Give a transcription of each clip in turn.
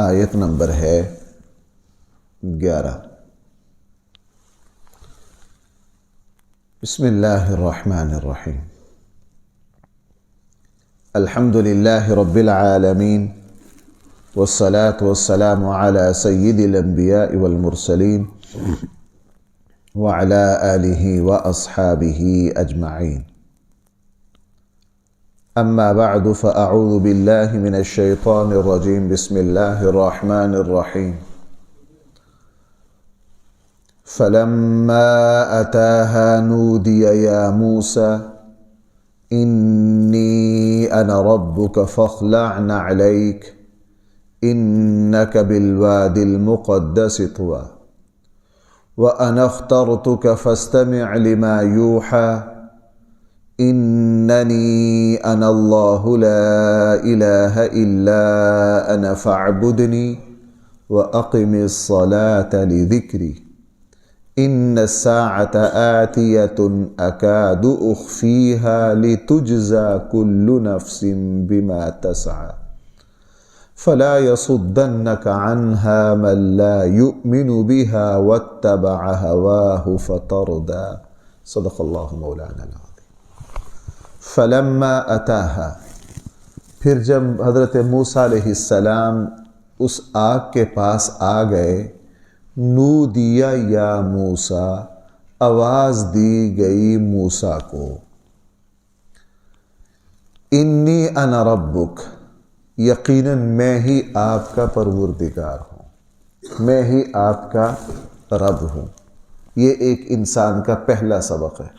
آیت نمبر ہے 11۔ بسم اللہ الرحمن الرحیم۔ الحمد للہ رب العالمین والصلاة والسلام علی سید الانبیاء والمرسلین وعلی آلہ واصحابہ اجمعین۔ اما بعد فاعوذ باللہ من الشیطان الرجیم۔ بسم اللہ الرحمن الرحیم۔ فلما اتاها نودی یا موسیٰ انی انا ربک فاخلع نعلیک انک بالوادی المقدس طوی وانا اخترتک فاستمع لما یوحی اننی انا اللہ لا الہ الا انا فاعبدنی واقم الصلاة لذکری ان الساعة آتیة اکاد اخفیها لتجزى كل نفس بما تسعى فلا يصدنك عنها من لا يؤمن بها واتبع هواه فتردى۔ صدق اللہ مولانا العظیم۔ فلما اتاها، پھر جب حضرت موسیٰ علیہ السلام اس آگ کے پاس آ گئے، نودیا یا موسیٰ، آواز دی گئی موسیٰ کو، انی انا ربک، یقیناً میں ہی آپ کا پروردگار ہوں، میں ہی آپ کا رب ہوں۔ یہ ایک انسان کا پہلا سبق ہے۔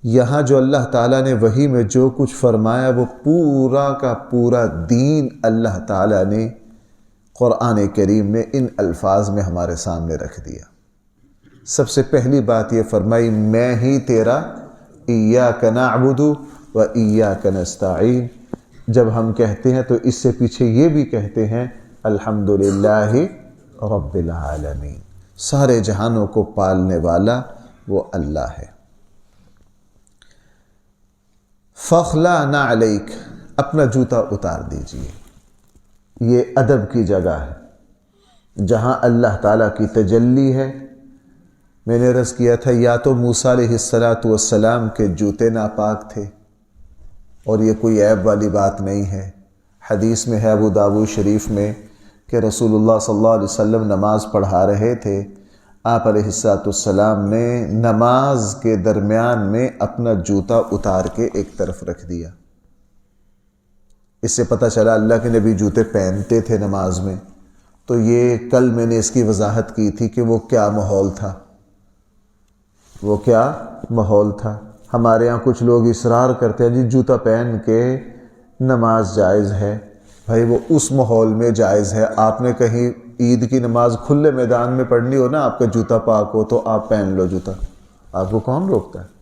یہاں جو اللہ تعالیٰ نے وحی میں جو کچھ فرمایا وہ پورا کا پورا دین اللہ تعالیٰ نے قرآن کریم میں ان الفاظ میں ہمارے سامنے رکھ دیا۔ سب سے پہلی بات یہ فرمائی، میں ہی تیرا ایاک نعبد و ایاک نستعین۔ جب ہم کہتے ہیں تو اس سے پیچھے یہ بھی کہتے ہیں الحمدللہ رب العالمین، سارے جہانوں کو پالنے والا وہ اللہ ہے۔ فاخلع نعلیک، اپنا جوتا اتار دیجئے۔ یہ ادب کی جگہ ہے جہاں اللہ تعالیٰ کی تجلی ہے۔ میں نے عرض کیا تھا یا تو موسیٰ علیہ السلام کے جوتے ناپاک تھے، اور یہ کوئی عیب والی بات نہیں ہے۔ حدیث میں ہے ابو داؤد شریف میں کہ رسول اللہ صلی اللہ علیہ وسلم نماز پڑھا رہے تھے، آپ علیہ السلام نے نماز کے درمیان میں اپنا جوتا اتار کے ایک طرف رکھ دیا۔ اس سے پتہ چلا اللہ کے نبی جوتے پہنتے تھے نماز میں۔ تو یہ کل میں نے اس کی وضاحت کی تھی کہ وہ کیا ماحول تھا، وہ کیا ماحول تھا۔ ہمارے یہاں کچھ لوگ اصرار کرتے ہیں جی جوتا پہن کے نماز جائز ہے۔ بھائی وہ اس ماحول میں جائز ہے، آپ نے کہیں عید کی نماز کھلے میدان میں پڑھنی ہو نا، آپ کا جوتا پاک ہو تو آپ پہن لو جوتا، آپ کو کون روکتا ہے؟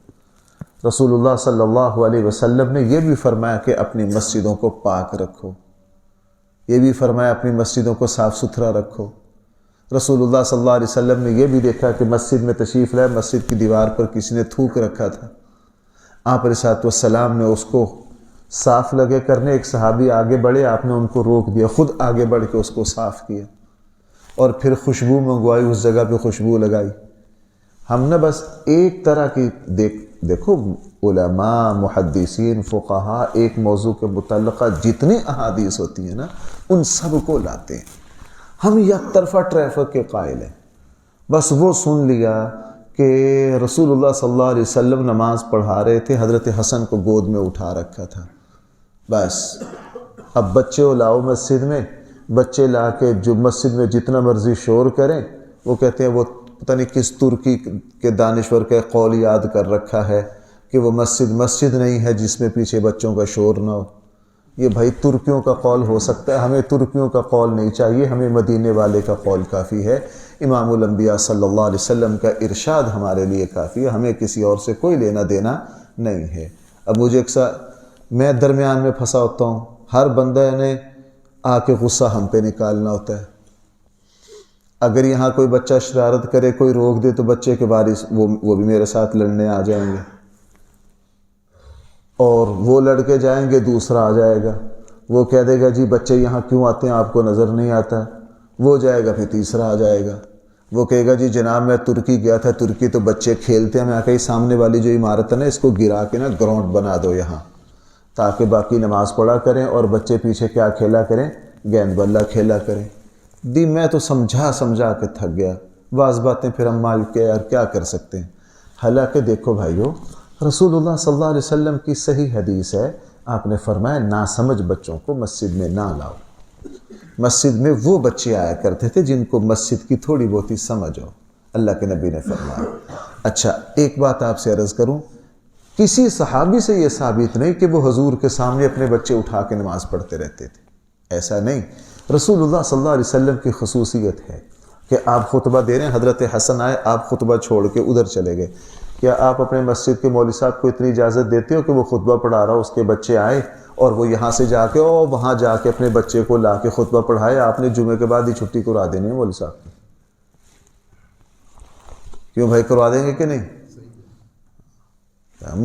رسول اللہ صلی اللہ علیہ وسلم نے یہ بھی فرمایا کہ اپنی مسجدوں کو پاک رکھو، یہ بھی فرمایا اپنی مسجدوں کو صاف ستھرا رکھو۔ رسول اللہ صلی اللہ علیہ وسلم نے یہ بھی دیکھا کہ مسجد میں تشریف لائے، مسجد کی دیوار پر کسی نے تھوک رکھا تھا، آپ علیہ السلام نے اس کو صاف لگے کرنے، ایک صحابی آگے بڑھے، آپ نے ان کو روک دیا، خود آگے بڑھ کے اس کو صاف کیا، اور پھر خوشبو منگوائی، اس جگہ پہ خوشبو لگائی۔ ہم نے بس ایک طرح کی دیکھو علماء، محدثین، فقہاء ایک موضوع کے متعلقہ جتنی احادیث ہوتی ہیں نا ان سب کو لاتے ہیں۔ ہم یک طرفہ ٹریفک کے قائل ہیں، بس وہ سن لیا کہ رسول اللہ صلی اللہ علیہ وسلم نماز پڑھا رہے تھے، حضرت حسن کو گود میں اٹھا رکھا تھا، بس اب بچے کو لاؤ مسجد میں، بچے لا کے جو مسجد میں جتنا مرضی شور کریں، وہ کہتے ہیں وہ پتہ نہیں کس ترکی کے دانشور کا قول یاد کر رکھا ہے کہ وہ مسجد نہیں ہے جس میں پیچھے بچوں کا شور نہ ہو۔ یہ بھائی ترکیوں کا قول ہو سکتا ہے، ہمیں ترکیوں کا قول نہیں چاہیے، ہمیں مدینے والے کا قول کافی ہے۔ امام الانبیاء صلی اللہ علیہ وسلم کا ارشاد ہمارے لیے کافی ہے، ہمیں کسی اور سے کوئی لینا دینا نہیں ہے۔ اب مجھے میں درمیان میں پھنسا ہوتا ہوں، ہر بندہ نے آ کے غصہ ہم پہ نکالنا ہوتا ہے۔ اگر یہاں کوئی بچہ شرارت کرے، کوئی روک دے تو بچے کے وارث وہ بھی میرے ساتھ لڑنے آ جائیں گے، اور وہ لڑ کے جائیں گے، دوسرا آ جائے گا، وہ کہہ دے گا جی بچے یہاں کیوں آتے ہیں آپ کو نظر نہیں آتا، وہ جائے گا، پھر تیسرا آ جائے گا، وہ کہے گا جی جناب میں ترکی گیا تھا، ترکی تو بچے کھیلتے ہیں، میں کہیں سامنے والی جو عمارت ہے نا اس کو گرا کے نا گراؤنڈ بنا دو یہاں، تاکہ باقی نماز پڑھا کریں اور بچے پیچھے کیا کھیلا کریں، گیند بلہ کھیلا کریں۔ دی میں تو سمجھا کے تھک گیا، بعض باتیں پھر ہم مال کے یار کیا کر سکتے ہیں۔ حالانکہ دیکھو بھائیو، رسول اللہ صلی اللہ علیہ وسلم کی صحیح حدیث ہے، آپ نے فرمایا ناسمجھ بچوں کو مسجد میں نہ لاؤ۔ مسجد میں وہ بچے آیا کرتے تھے جن کو مسجد کی تھوڑی بہت ہی سمجھ ہو، اللہ کے نبی نے فرمایا۔ اچھا ایک بات آپ سے عرض کروں، کسی صحابی سے یہ ثابت نہیں کہ وہ حضور کے سامنے اپنے بچے اٹھا کے نماز پڑھتے رہتے تھے، ایسا نہیں۔ رسول اللہ صلی اللہ علیہ وسلم کی خصوصیت ہے کہ آپ خطبہ دے رہے ہیں، حضرت حسن آئے، آپ خطبہ چھوڑ کے ادھر چلے گئے، کیا آپ اپنے مسجد کے مولوی صاحب کو اتنی اجازت دیتے ہو کہ وہ خطبہ پڑھا رہا ہو، اس کے بچے آئے اور وہ یہاں سے جا کے اور وہاں جا کے اپنے بچے کو لا کے خطبہ پڑھائے؟ آپ نے جمعے کے بعد ہی چھٹی کروا دینی ہے مولوی صاحب کی، کیوں بھائی کروا دیں گے کہ نہیں؟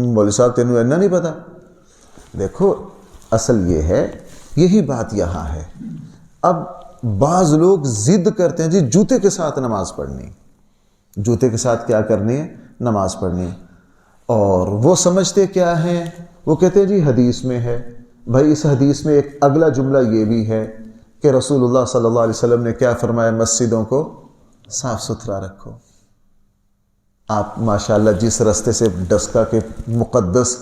مولوی صاحب تینوں اینا نہیں پتا؟ دیکھو اصل یہ ہے، یہی بات یہاں ہے۔ اب بعض لوگ ضد کرتے ہیں جی جوتے کے ساتھ نماز پڑھنی، جوتے کے ساتھ کیا کرنی ہے؟ نماز پڑھنی، اور وہ سمجھتے کیا ہیں؟ وہ کہتے ہیں جی حدیث میں ہے۔ بھائی اس حدیث میں ایک اگلا جملہ یہ بھی ہے کہ رسول اللہ صلی اللہ علیہ وسلم نے کیا فرمایا؟ مسجدوں کو صاف ستھرا رکھو۔ آپ ماشاءاللہ جس راستے سے ڈسکا کے مقدس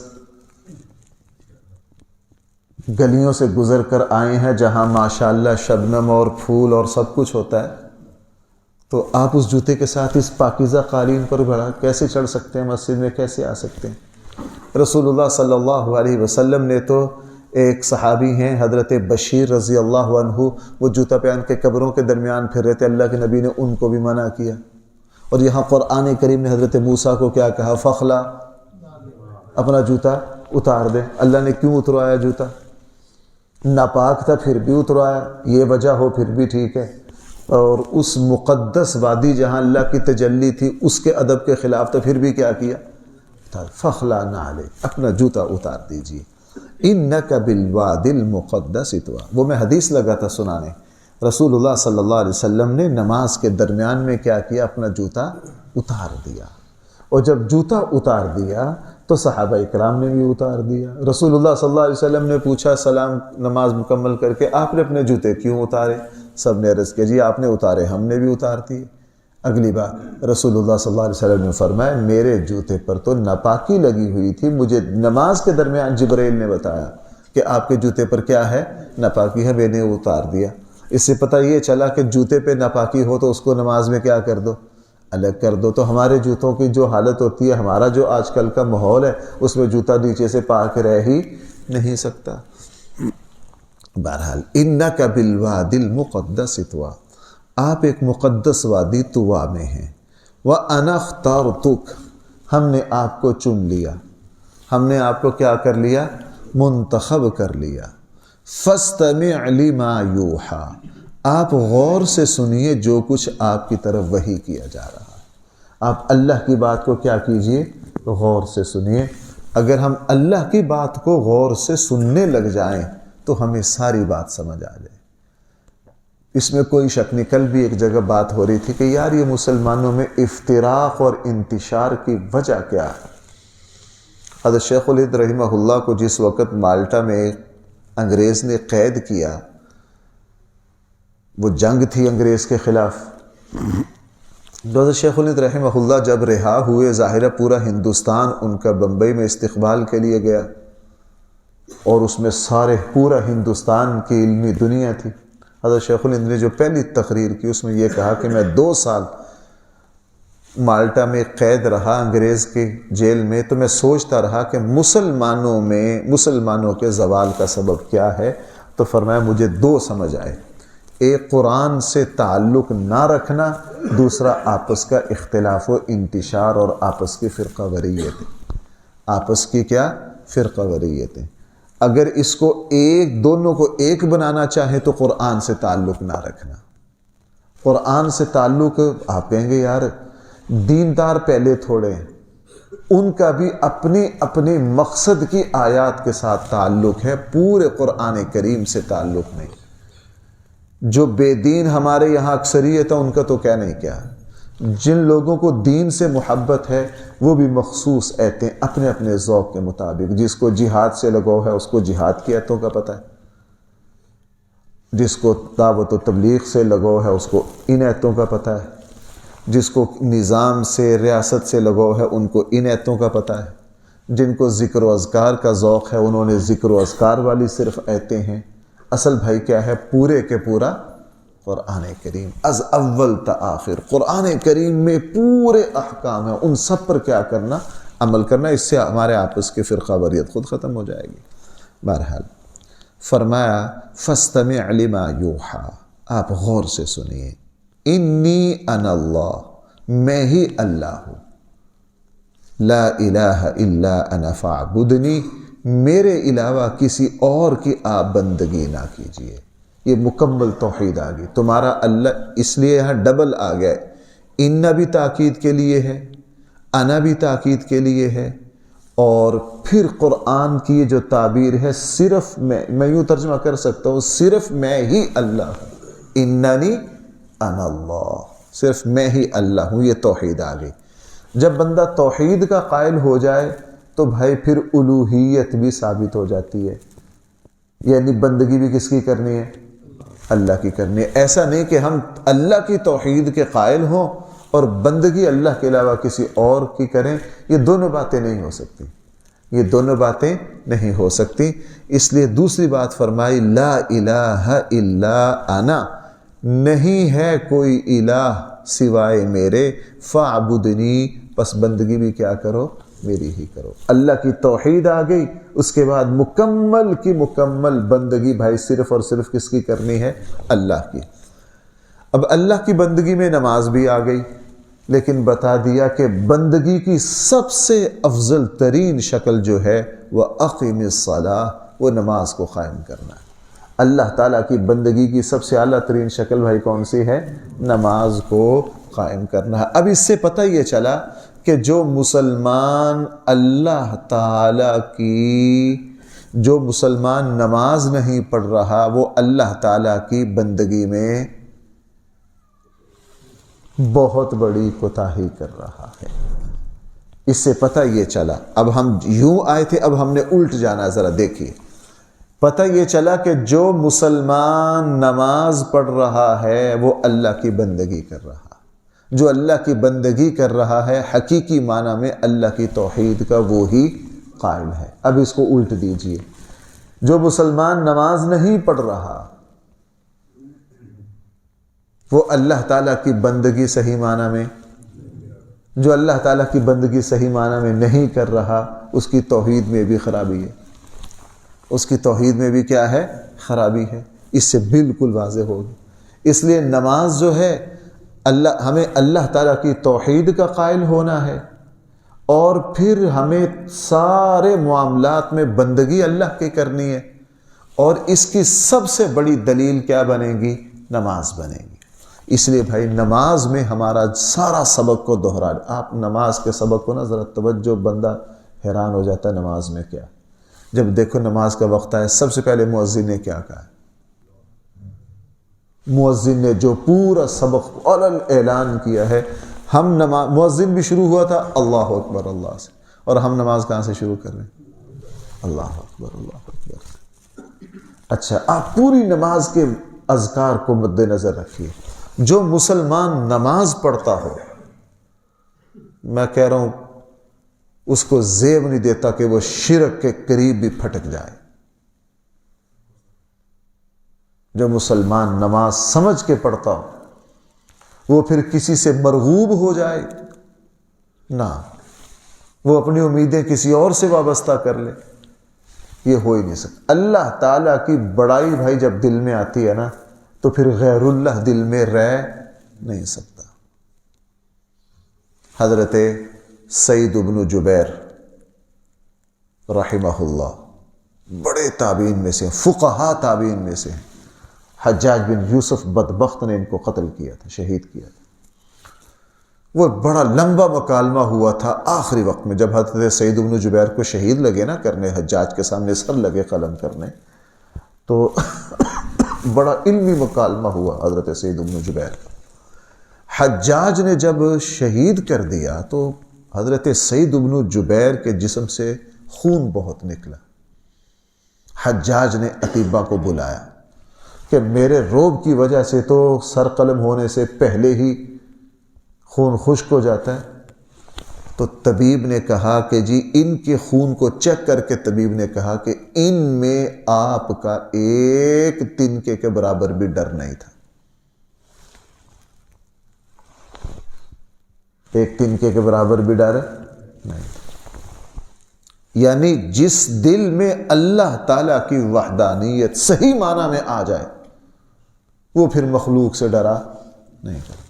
گلیوں سے گزر کر آئے ہیں، جہاں ماشاءاللہ شبنم اور پھول اور سب کچھ ہوتا ہے، تو آپ اس جوتے کے ساتھ اس پاکیزہ قالین پر بڑا کیسے چڑھ سکتے ہیں؟ مسجد میں کیسے آ سکتے ہیں؟ رسول اللہ صلی اللہ علیہ وسلم نے تو، ایک صحابی ہیں حضرت بشیر رضی اللہ عنہ، وہ جوتا پہن کے قبروں کے درمیان پھر رہے تھے، اللہ کے نبی نے ان کو بھی منع کیا۔ اور یہاں قرآن کریم نے حضرت موسیٰ کو کیا کہا؟ فخلا، اپنا جوتا اتار دیں۔ اللہ نے کیوں اتروایا جوتا؟ ناپاک تھا پھر بھی اتروایا، یہ وجہ ہو پھر بھی ٹھیک ہے۔ اور اس مقدس وادی جہاں اللہ کی تجلی تھی، اس کے ادب کے خلاف تو پھر بھی کیا کیا؟ فخلا نعلیک، اپنا جوتا اتار دیجیے۔ انک بالوادی المقدس طویٰ، وہ میں حدیث لگا تھا سنانے، رسول اللہ صلی اللہ علیہ وسلم نے نماز کے درمیان میں کیا کیا؟ اپنا جوتا اتار دیا۔ اور جب جوتا اتار دیا تو صحابہ اکرام نے بھی اتار دیا۔ رسول اللہ صلی اللہ علیہ وسلم نے پوچھا سلام نماز مکمل کر کے، آپ نے اپنے جوتے کیوں اتارے؟ سب نے عرض کیا جی آپ نے اتارے، ہم نے بھی اتار دیے۔ اگلی بات رسول اللہ صلی اللہ علیہ وسلم نے فرمایا میرے جوتے پر تو ناپاکی لگی ہوئی تھی، مجھے نماز کے درمیان جبرائیل نے بتایا کہ آپ کے جوتے پر کیا ہے؟ ناپاکی ہے، میں نے اتار دیا۔ اس سے پتہ یہ چلا کہ جوتے پہ ناپاکی ہو تو اس کو نماز میں کیا کر دو؟ الگ کر دو۔ تو ہمارے جوتوں کی جو حالت ہوتی ہے، ہمارا جو آج کل کا ماحول ہے، اس میں جوتا نیچے سے پاک رہ ہی نہیں سکتا۔ بہرحال انک بالوادی المقدس طویٰ، آپ ایک مقدس وادی طویٰ میں ہیں۔ وَأَنَا اخْتَرْتُكَ، ہم نے آپ کو چن لیا، ہم نے آپ کو کیا کر لیا؟ منتخب کر لیا۔ فَاسْتَمِعْ لِمَا يُوحَىٰ، آپ غور سے سنیے جو کچھ آپ کی طرف وحی کیا جا رہا ہے۔ آپ اللہ کی بات کو کیا کیجئے؟ غور سے سنیے۔ اگر ہم اللہ کی بات کو غور سے سننے لگ جائیں تو ہمیں ساری بات سمجھ آ جائے۔ اس میں کوئی شک نہیں۔ کل بھی ایک جگہ بات ہو رہی تھی کہ یار یہ مسلمانوں میں افتراق اور انتشار کی وجہ کیا ہے؟ حضرت شیخ الہند رحمہ اللہ کو جس وقت مالٹا میں انگریز نے قید کیا، وہ جنگ تھی انگریز کے خلاف، حضرت شیخ الہند رحمہ اللہ جب رہا ہوئے، ظاہر پورا ہندوستان ان کا بمبئی میں استقبال کے لیے گیا، اور اس میں سارے پورا ہندوستان کی علمی دنیا تھی۔ حضرت شیخ الہند نے جو پہلی تقریر کی اس میں یہ کہا کہ میں 2 سال مالٹا میں قید رہا انگریز کی جیل میں، تو میں سوچتا رہا کہ مسلمانوں کے زوال کا سبب کیا ہے؟ تو فرمایا مجھے 2 سمجھ آئے، ایک قرآن سے تعلق نہ رکھنا، دوسرا آپس کا اختلاف و انتشار اور آپس کی فرقہ واریتیں۔ آپس کی کیا؟ فرقہ واریتیں۔ اگر اس کو دونوں کو ایک بنانا چاہے تو قرآن سے تعلق نہ رکھنا۔ قرآن سے تعلق، آپ کہیں گے یار دیندار پہلے تھوڑے ہیں، ان کا بھی اپنے اپنے مقصد کی آیات کے ساتھ تعلق ہے، پورے قرآن کریم سے تعلق نہیں۔ جو بے دین ہمارے یہاں اکثریت ہے ان کا تو کیا نہیں کیا، جن لوگوں کو دین سے محبت ہے وہ بھی مخصوص ایتیں اپنے اپنے ذوق کے مطابق، جس کو جہاد سے لگاؤ ہے اس کو جہاد کی ایتوں کا پتہ ہے، جس کو دعوت و تبلیغ سے لگاؤ ہے اس کو ان ایتوں کا پتہ ہے، جس کو نظام سے ریاست سے لگاؤ ہے ان کو ان ایتوں کا پتہ ہے، جن کو ذکر و اذکار کا ذوق ہے انہوں نے ذکر و اذکار والی صرف ایتیں ہیں۔ اصل بھائی کیا ہے، پورے کے پورا قرآن کریم از اول تا آخر قرآن کریم میں پورے احکام ہیں، ان سب پر کیا کرنا، عمل کرنا، اس سے ہمارے آپس کی فرقہ واریت خود ختم ہو جائے گی۔ بہرحال فرمایا فاستمع لما یوحا، آپ غور سے سنیے، انی انا اللہ، میں ہی اللہ ہوں، لا الہ الا انا فاعبدنی، میرے علاوہ کسی اور کی آپ بندگی نہ کیجیے۔ یہ مکمل توحید آ گئی، تمہارا اللہ، اس لیے یہاں ڈبل آ گیا، ان بھی تاکید کے لیے ہے، انا بھی تاکید کے لیے ہے، اور پھر قرآن کی یہ جو تعبیر ہے صرف میں یوں ترجمہ کر سکتا ہوں، صرف میں ہی اللہ ہوں، اننی انا اللہ، صرف میں ہی اللہ ہوں، یہ توحید آ گئی۔ جب بندہ توحید کا قائل ہو جائے تو بھائی پھر الوہیت بھی ثابت ہو جاتی ہے، یعنی بندگی بھی کس کی کرنی ہے، اللہ کی کرنی ہے۔ ایسا نہیں کہ ہم اللہ کی توحید کے قائل ہوں اور بندگی اللہ کے علاوہ کسی اور کی کریں، یہ دونوں باتیں نہیں ہو سکتی، یہ دونوں باتیں نہیں ہو سکتی۔ اس لیے دوسری بات فرمائی لا الہ الا انا، نہیں ہے کوئی الہ سوائے میرے، فاعبدنی، پس بندگی بھی کیا کرو، میری ہی کرو۔ اللہ کی توحید آ گئی، اس کے بعد مکمل کی مکمل بندگی بھائی صرف اور صرف کس کی کرنی ہے، اللہ کی۔ اب اللہ کی بندگی میں نماز بھی آ گئی، لیکن بتا دیا کہ بندگی کی سب سے افضل ترین شکل جو ہے وہ اقیم الصلاۃ، وہ نماز کو قائم کرنا ہے۔ اللہ تعالیٰ کی بندگی کی سب سے اعلیٰ ترین شکل بھائی کون سی ہے، نماز کو قائم کرنا ہے۔ اب اس سے پتہ یہ چلا کہ جو مسلمان اللہ تعالیٰ کی، جو مسلمان نماز نہیں پڑھ رہا وہ اللہ تعالیٰ کی بندگی میں بہت بڑی کوتاہی کر رہا ہے۔ اس سے پتہ یہ چلا، اب ہم یوں آئے تھے، اب ہم نے الٹ جانا، ذرا دیکھیے۔ پتہ یہ چلا کہ جو مسلمان نماز پڑھ رہا ہے وہ اللہ کی بندگی کر رہا، جو اللہ کی بندگی کر رہا ہے حقیقی معنی میں اللہ کی توحید کا وہی قائل ہے۔ اب اس کو الٹ دیجئے، جو مسلمان نماز نہیں پڑھ رہا وہ اللہ تعالیٰ کی بندگی صحیح معنی میں، جو اللہ تعالیٰ کی بندگی صحیح معنی میں نہیں کر رہا اس کی توحید میں بھی خرابی ہے، اس کی توحید میں بھی کیا ہے، خرابی ہے۔ اس سے بالکل واضح ہوگی۔ اس لیے نماز جو ہے ہمیں اللہ تعالیٰ کی توحید کا قائل ہونا ہے، اور پھر ہمیں سارے معاملات میں بندگی اللہ کی کرنی ہے، اور اس کی سب سے بڑی دلیل کیا بنے گی، نماز بنے گی۔ اس لیے بھائی نماز میں ہمارا سارا سبق کو دہرا، آپ نماز کے سبق کو نا ذرا توجہ، بندہ حیران ہو جاتا ہے نماز میں کیا۔ جب دیکھو نماز کا وقت آئے، سب سے پہلے مؤذن نے کیا کہا ہے، مؤذن نے جو پورا سبق علل اعلان کیا ہے، ہم نماز، مؤذن بھی شروع ہوا تھا اللہ اکبر اللہ سے، اور ہم نماز کہاں سے شروع کر رہے ہیں، اللہ اکبر اللہ اکبر۔ اچھا، آپ پوری نماز کے اذکار کو مد نظر رکھیے۔ جو مسلمان نماز پڑھتا ہو، میں کہہ رہا ہوں اس کو زیب نہیں دیتا کہ وہ شرک کے قریب بھی پھٹک جائے۔ جو مسلمان نماز سمجھ کے پڑھتا ہو وہ پھر کسی سے مرغوب ہو جائے نہ، وہ اپنی امیدیں کسی اور سے وابستہ کر لے، یہ ہو ہی نہیں سکتا۔ اللہ تعالیٰ کی بڑائی بھائی جب دل میں آتی ہے نا تو پھر غیر اللہ دل میں رہ نہیں سکتا۔ حضرت سعید بن جبیر رحمہ اللہ بڑے تابعین میں سے، فقہا تابعین میں سے، حجاج بن یوسف بدبخت نے ان کو قتل کیا تھا، شہید کیا تھا۔ وہ بڑا لمبا مکالمہ ہوا تھا آخری وقت میں، جب حضرت سعید بن جبیر کو شہید لگے نا کرنے، حجاج کے سامنے سر لگے قلم کرنے، تو بڑا علمی مکالمہ ہوا حضرت سعید بن جبیر کا۔ حجاج نے جب شہید کر دیا تو حضرت سعید بن جبیر کے جسم سے خون بہت نکلا۔ حجاج نے اطباء کو بلایا کہ میرے روب کی وجہ سے تو سر قلم ہونے سے پہلے ہی خون خشک ہو جاتا ہے۔ تو طبیب نے کہا کہ جی ان کے خون کو چیک کر کے طبیب نے کہا کہ ان میں آپ کا ایک تنکے کے برابر بھی ڈر نہیں تھا، ایک تنکے کے برابر بھی ڈر نہیں تھا۔ یعنی جس دل میں اللہ تعالیٰ کی وحدانیت صحیح معنی میں آ جائے وہ پھر مخلوق سے ڈرا نہیں کرتا۔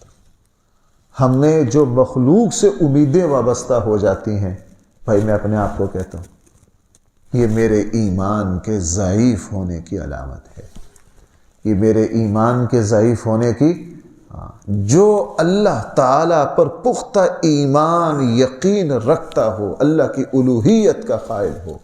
ہم نے جو مخلوق سے امیدیں وابستہ ہو جاتی ہیں، بھائی میں اپنے آپ کو کہتا ہوں یہ میرے ایمان کے ضعیف ہونے کی علامت ہے، یہ میرے ایمان کے ضعیف ہونے کی۔ جو اللہ تعالیٰ پر پختہ ایمان یقین رکھتا ہو، اللہ کی الوہیت کا قائل ہو،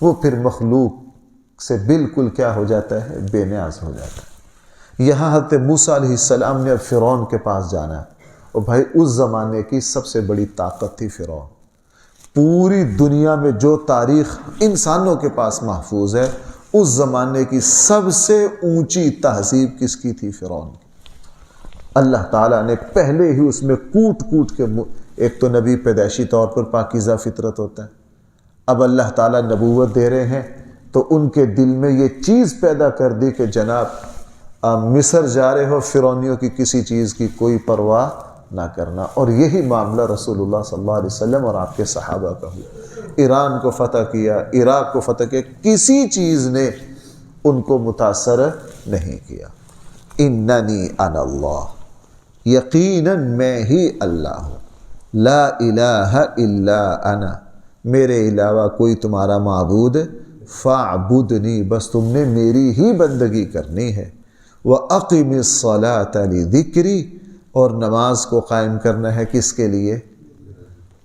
وہ پھر مخلوق سے بالکل کیا ہو جاتا ہے؟ بے نیاز ہو جاتا ہے۔ یہاں حضرت موسیٰ علیہ السلام نے اب فرعون کے پاس جانا ہے، اور بھائی اس زمانے کی سب سے بڑی طاقت تھی فرعون۔ پوری دنیا میں جو تاریخ انسانوں کے پاس محفوظ ہے، اس زمانے کی سب سے اونچی تہذیب کس کی تھی؟ فرعون کی۔ اللہ تعالیٰ نے پہلے ہی اس میں کوٹ کوٹ کے، ایک تو نبی پیدائشی طور پر پاکیزہ فطرت ہوتا ہے، اب اللہ تعالیٰ نبوت دے رہے ہیں تو ان کے دل میں یہ چیز پیدا کر دی کہ جناب مصر جا رہے ہو، فرعونیوں کی کسی چیز کی کوئی پرواہ نہ کرنا۔ اور یہی معاملہ رسول اللہ صلی اللہ علیہ وسلم اور آپ کے صحابہ کا ہوا۔ ایران کو فتح کیا، عراق کو فتح کیا، کسی چیز نے ان کو متاثر نہیں کیا۔ اننی انا اللہ، یقیناً میں ہی اللہ ہوں، لا الہ الا انا، میرے علاوہ کوئی تمہارا معبود، فاعبدنی، بس تم نے میری ہی بندگی کرنی ہے، وَأَقِمِ الصَّلَاةَ لِذِكْرِي، اور نماز کو قائم کرنا ہے کس کے لیے؟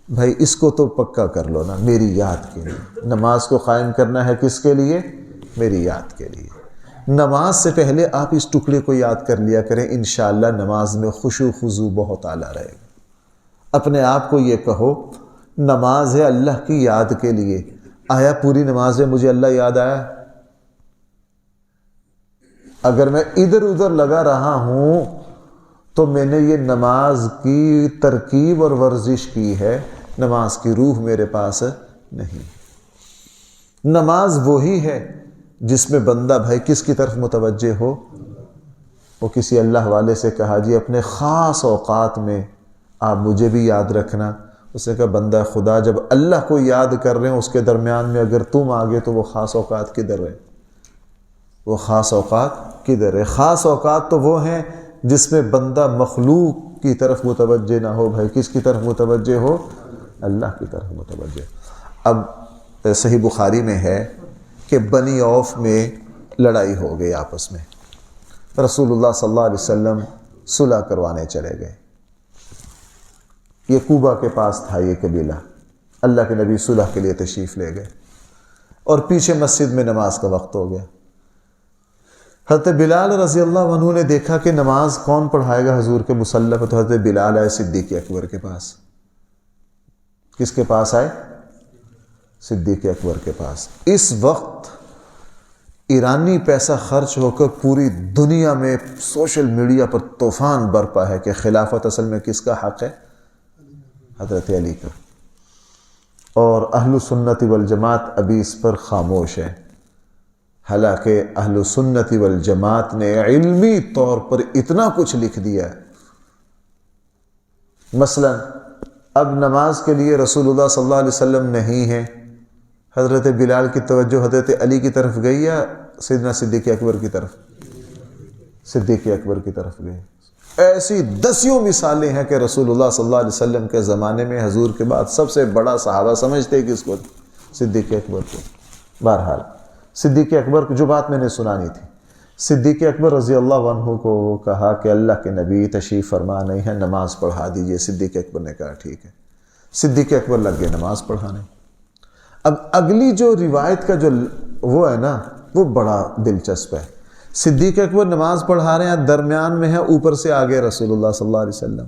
بھائی اس کو تو پکا کر لو نا، میری یاد کے لیے۔ نماز کو قائم کرنا ہے کس کے لیے؟ میری یاد کے لیے۔ نماز سے پہلے آپ اس ٹکڑے کو یاد کر لیا کریں، انشاءاللہ نماز میں خشوع خضوع بہت اعلیٰ رہے گا۔ اپنے آپ کو یہ کہو نماز ہے اللہ کی یاد کے لیے، آیا پوری نماز میں مجھے اللہ یاد آیا؟ اگر میں ادھر ادھر لگا رہا ہوں تو میں نے یہ نماز کی ترکیب اور ورزش کی ہے، نماز کی روح میرے پاس نہیں۔ نماز وہی ہے جس میں بندہ بھائی کس کی طرف متوجہ ہو؟ وہ کسی اللہ والے سے کہا جی اپنے خاص اوقات میں آپ مجھے بھی یاد رکھنا، اس نے کہا بندہ خدا جب اللہ کو یاد کر رہے ہیں اس کے درمیان میں اگر تم آگے تو وہ خاص اوقات کدھر ہے؟ وہ خاص اوقات کدھر ہے؟ خاص اوقات تو وہ ہیں جس میں بندہ مخلوق کی طرف متوجہ نہ ہو، بھائی کس کی طرف متوجہ ہو؟ اللہ کی طرف متوجہ۔ اب صحیح بخاری میں ہے کہ بنی عوف میں لڑائی ہو گئی آپس میں، رسول اللہ صلی اللہ علیہ وسلم صلح کروانے چلے گئے۔ یہ کوبہ کے پاس تھا یہ قبیلہ، اللہ کے نبی صلح کے لیے تشریف لے گئے، اور پیچھے مسجد میں نماز کا وقت ہو گیا۔ حضرت بلال رضی اللہ عنہ نے دیکھا کہ نماز کون پڑھائے گا حضور کے مصلی پہ، تو حضرت بلال آئے صدیق اکبر کے پاس۔ کس کے پاس آئے؟ صدیق اکبر کے پاس۔ اس وقت ایرانی پیسہ خرچ ہو کر پوری دنیا میں سوشل میڈیا پر طوفان برپا ہے کہ خلافت اصل میں کس کا حق ہے؟ حضرت علی کا۔ اور اہل سنت والجماعت ابھی اس پر خاموش ہے، حالانکہ اہل سنت والجماعت نے علمی طور پر اتنا کچھ لکھ دیا ہے۔ مثلا اب نماز کے لیے رسول اللہ صلی اللہ علیہ وسلم نہیں ہے، حضرت بلال کی توجہ حضرت علی کی طرف گئی یا سیدنا صدیق اکبر کی طرف؟ صدیق اکبر کی طرف گئی۔ ایسی دسیوں مثالیں ہیں کہ رسول اللہ صلی اللہ علیہ وسلم کے زمانے میں حضور کے بعد سب سے بڑا صحابہ سمجھتے کس کو؟ صدیق اکبر کو۔ بہرحال صدیق اکبر کو جو بات میں نے سنانی تھی، صدیق اکبر رضی اللہ عنہ کو کہا کہ اللہ کے نبی تشریف فرما نہیں ہے، نماز پڑھا دیجئے۔ صدیق اکبر نے کہا ٹھیک ہے۔ صدیق اکبر لگ گئے نماز پڑھانے۔ اب اگلی جو روایت کا جو وہ ہے نا، وہ بڑا دلچسپ ہے۔ صدیق اکبر نماز پڑھا رہے ہیں، درمیان میں ہے، اوپر سے آگے رسول اللہ صلی اللہ علیہ وسلم۔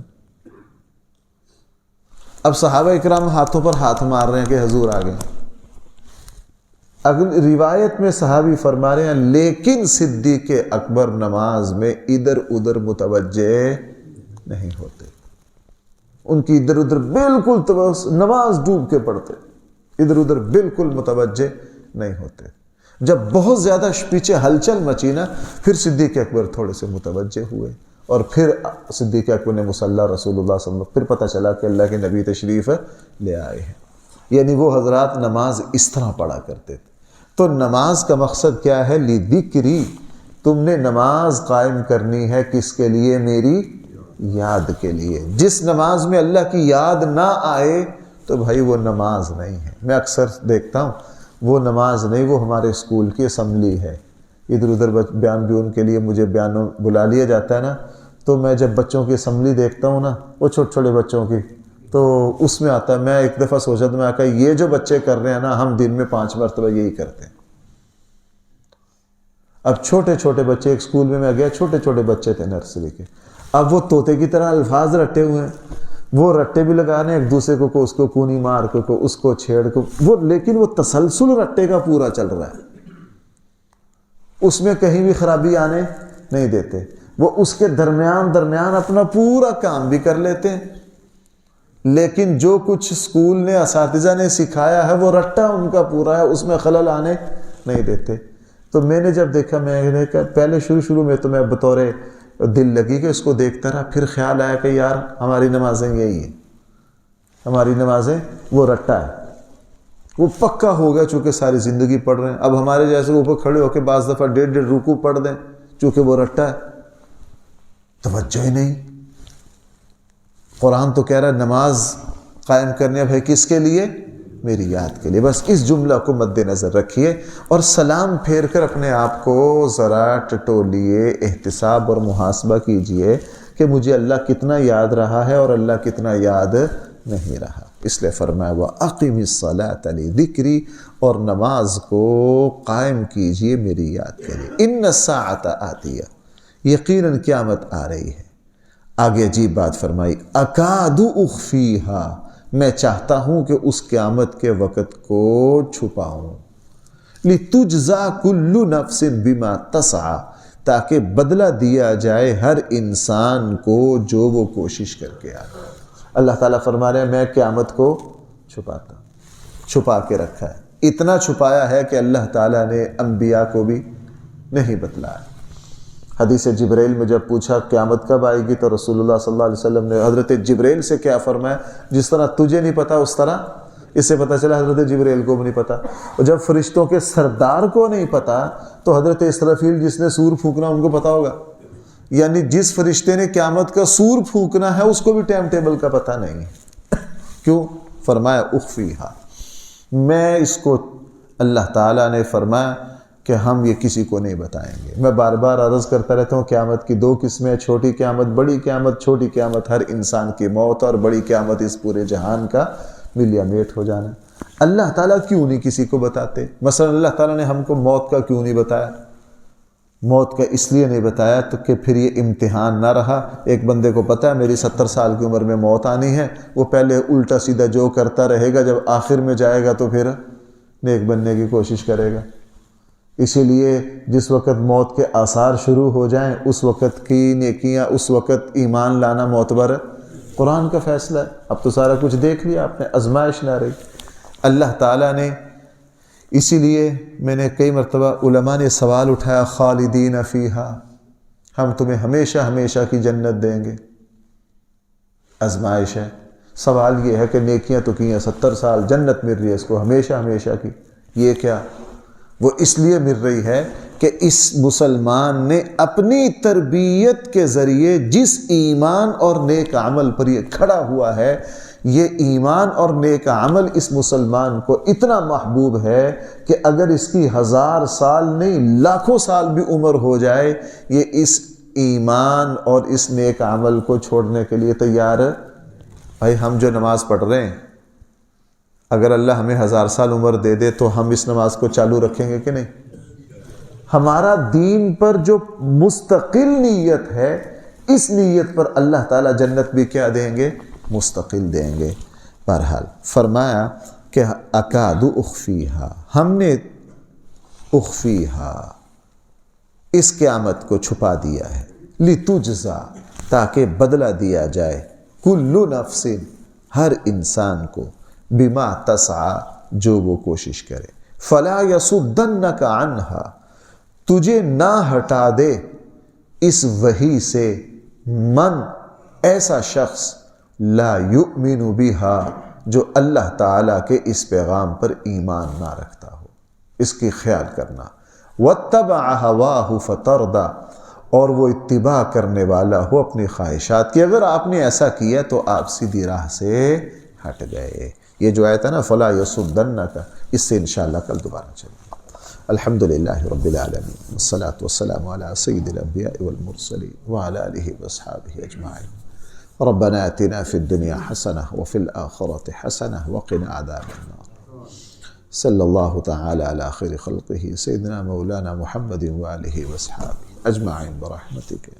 اب صحابہ اکرام ہاتھوں پر ہاتھ مار رہے ہیں کہ حضور آ گئے۔ اگلی روایت میں صحابی فرما رہے ہیں لیکن صدیق اکبر نماز میں ادھر ادھر متوجہ نہیں ہوتے، ان کی ادھر ادھر بالکل نماز ڈوب کے پڑھتے، ادھر ادھر بالکل متوجہ نہیں ہوتے۔ جب بہت زیادہ پیچھے ہلچل مچی نا، پھر صدیق اکبر تھوڑے سے متوجہ ہوئے، اور پھر صدیق اکبر نے مصلی رسول اللہ صلی اللہ علیہ وسلم، پھر پتہ چلا کہ اللہ کے نبی تشریف لے آئے ہیں۔ یعنی وہ حضرات نماز اس طرح پڑھا کرتے تھے۔ تو نماز کا مقصد کیا ہے؟ لذکری، تم نے نماز قائم کرنی ہے کس کے لیے؟ میری یاد کے لیے۔ جس نماز میں اللہ کی یاد نہ آئے تو بھائی وہ نماز نہیں ہے۔ میں اکثر دیکھتا ہوں وہ نماز نہیں، وہ ہمارے اسکول کی اسمبلی ہے۔ ادھر ادھر بیان بھی ان کے لیے مجھے بیانوں بلا لیا جاتا ہے نا، تو میں جب بچوں کی اسمبلی دیکھتا ہوں نا، وہ چھوٹے چھوٹے بچوں کی، تو اس میں آتا ہے، میں ایک دفعہ سوچا تو میں کہا یہ جو بچے کر رہے ہیں نا، ہم دن میں 5 مرتبہ یہی کرتے ہیں۔ اب چھوٹے چھوٹے بچے، ایک اسکول میں گیا، چھوٹے چھوٹے بچے تھے نرسری کے، اب وہ طوطے کی طرح الفاظ رٹے ہوئے ہیں، وہ رٹے بھی لگا رہے ہیں ایک دوسرے کو اس کو کونی مار کو اس کو چھیڑ کو، وہ لیکن وہ تسلسل رٹے کا پورا چل رہا ہے، اس میں کہیں بھی خرابی آنے نہیں دیتے۔ وہ اس کے درمیان اپنا پورا کام بھی کر لیتے ہیں، لیکن جو کچھ اسکول نے اساتذہ نے سکھایا ہے وہ رٹا ان کا پورا ہے، اس میں خلل آنے نہیں دیتے۔ تو میں نے جب دیکھا، میں نے کہا پہلے شروع میں تو میں بطور دل لگی کہ اس کو دیکھتا رہا، پھر خیال آیا کہ یار ہماری نمازیں یہی ہیں، ہماری نمازیں وہ رٹا ہے، وہ پکا ہو گیا چونکہ ساری زندگی پڑھ رہے ہیں۔ اب ہمارے جیسے اوپر کھڑے ہو کے بعض دفعہ 1.5 رکوع پڑھ دیں چونکہ وہ رٹا ہے، توجہ ہی نہیں۔ قرآن تو کہہ رہا ہے نماز قائم کرنے ہے کس کے لیے؟ میری یاد کے لیے۔ بس اس جملہ کو مد نظر رکھیے اور سلام پھیر کر اپنے آپ کو ذرا ٹٹولیے، احتساب اور محاسبہ کیجئے کہ مجھے اللہ کتنا یاد رہا ہے اور اللہ کتنا یاد نہیں رہا۔ اس لیے فرمایا وَأَقِمِ الصَّلَاةَ لِذِكْرِي، اور نماز کو قائم کیجئے میری یاد کے لیے۔ إِنَّ السَّاعَةَ آتِيَةٌ، یقیناً قیامت آ رہی ہے۔ آگے عجیب بات فرمائی، اکاد اخفیہا، میں چاہتا ہوں کہ اس قیامت کے وقت کو چھپاؤں، لتجزا کل نفس بما تسعی، تاکہ بدلہ دیا جائے ہر انسان کو جو وہ کوشش کر کے آئے۔ اللہ تعالیٰ فرما رہے ہیں میں قیامت کو چھپاتا ہوں، چھپا کے رکھا ہے، اتنا چھپایا ہے کہ اللہ تعالیٰ نے انبیاء کو بھی نہیں بتلایا۔ حدیث جبریل میں جب پوچھا قیامت کب آئے گی تو رسول اللہ صلی اللہ علیہ وسلم نے حضرت جبریل سے کیا فرمایا، جس طرح تجھے نہیں پتا اس طرح اس سے پتہ چلا حضرت جبریل کو بھی نہیں پتا، اور جب فرشتوں کے سردار کو نہیں پتا تو حضرت اسرافیل جس نے سور پھونکنا ان کو پتا ہوگا۔ یعنی جس فرشتے نے قیامت کا سور پھونکنا ہے اس کو بھی ٹائم ٹیبل کا پتہ نہیں ہے۔ کیوں؟ فرمایا اخفیہا، میں اس کو، اللہ تعالیٰ نے فرمایا کہ ہم یہ کسی کو نہیں بتائیں گے۔ میں بار بار عرض کرتا رہتا ہوں قیامت کی 2 قسمیں، چھوٹی قیامت، بڑی قیامت۔ چھوٹی قیامت ہر انسان کی موت، اور بڑی قیامت اس پورے جہان کا ملیا میٹ ہو جانا۔ اللہ تعالیٰ کیوں نہیں کسی کو بتاتے؟ مثلا اللہ تعالیٰ نے ہم کو موت کا کیوں نہیں بتایا؟ موت کا اس لیے نہیں بتایا تو کہ پھر یہ امتحان نہ رہا۔ ایک بندے کو پتہ ہے میری 70 سال کی عمر میں موت آنی ہے، وہ پہلے الٹا سیدھا جو کرتا رہے گا، جب آخر میں جائے گا تو پھر نیک بننے کی کوشش کرے گا۔ اسی لیے جس وقت موت کے آثار شروع ہو جائیں اس وقت کی نیکیاں، اس وقت ایمان لانا معتبر ہے۔ قرآن کا فیصلہ ہے۔ اب تو سارا کچھ دیکھ لیا آپ نے، آزمائش نہ رہی۔ اللہ تعالیٰ نے، اسی لیے میں نے کئی مرتبہ علماء نے سوال اٹھایا خالدین فیہا، ہم تمہیں ہمیشہ ہمیشہ کی جنت دیں گے۔ آزمائش ہے۔ سوال یہ ہے کہ نیکیاں تو کیاں 70 سال، جنت مل رہی ہے اس کو ہمیشہ ہمیشہ کی، یہ کیا؟ وہ اس لیے مل رہی ہے کہ اس مسلمان نے اپنی تربیت کے ذریعے جس ایمان اور نیک عمل پر یہ کھڑا ہوا ہے یہ ایمان اور نیک عمل اس مسلمان کو اتنا محبوب ہے کہ اگر اس کی 1000 سال نہیں لاکھوں سال بھی عمر ہو جائے، یہ اس ایمان اور اس نیک عمل کو چھوڑنے کے لیے تیار ہے۔ بھائی ہم جو نماز پڑھ رہے ہیں، اگر اللہ ہمیں 1000 سال عمر دے دے تو ہم اس نماز کو چالو رکھیں گے کہ نہیں؟ ہمارا دین پر جو مستقل نیت ہے، اس نیت پر اللہ تعالیٰ جنت بھی کیا دیں گے؟ مستقل دیں گے۔ بہرحال فرمایا کہ اکاد اخفیہا، ہم نے اخفیہا اس قیامت کو چھپا دیا ہے، لتجزا تاکہ بدلہ دیا جائے، کل نفس ہر انسان کو، بما تسعی جو وہ کوشش کرے، فلا یصدنک عنہا تجھے نہ ہٹا دے اس وحی سے، من ایسا شخص لا یؤمن بہا جو اللہ تعالیٰ کے اس پیغام پر ایمان نہ رکھتا ہو، اس کی خیال کرنا، واتبع ہواہ فتردی اور وہ اتباع کرنے والا ہو اپنی خواہشات کی۔ اگر آپ نے ایسا کیا تو آپ سیدھی راہ سے ہٹ گئے۔ یہ جو آیت ہے نا فلا یصدنک، اس سے انشاءاللہ کل دوبارہ چلیں۔ الحمدللہ رب العالمین والصلاة والسلام علی سید الانبیاء والمرسلین وعلی آلہ واصحابہ اجمعین۔ ربنا آتنا فی الدنیا حسنہ وفی الآخرۃ حسنہ وقنا عذاب النار۔ صلی اللہ تعالی علی خیر خلقہ سیدنا مولانا محمد وآلہ واصحابہ اجمعین برحمتک۔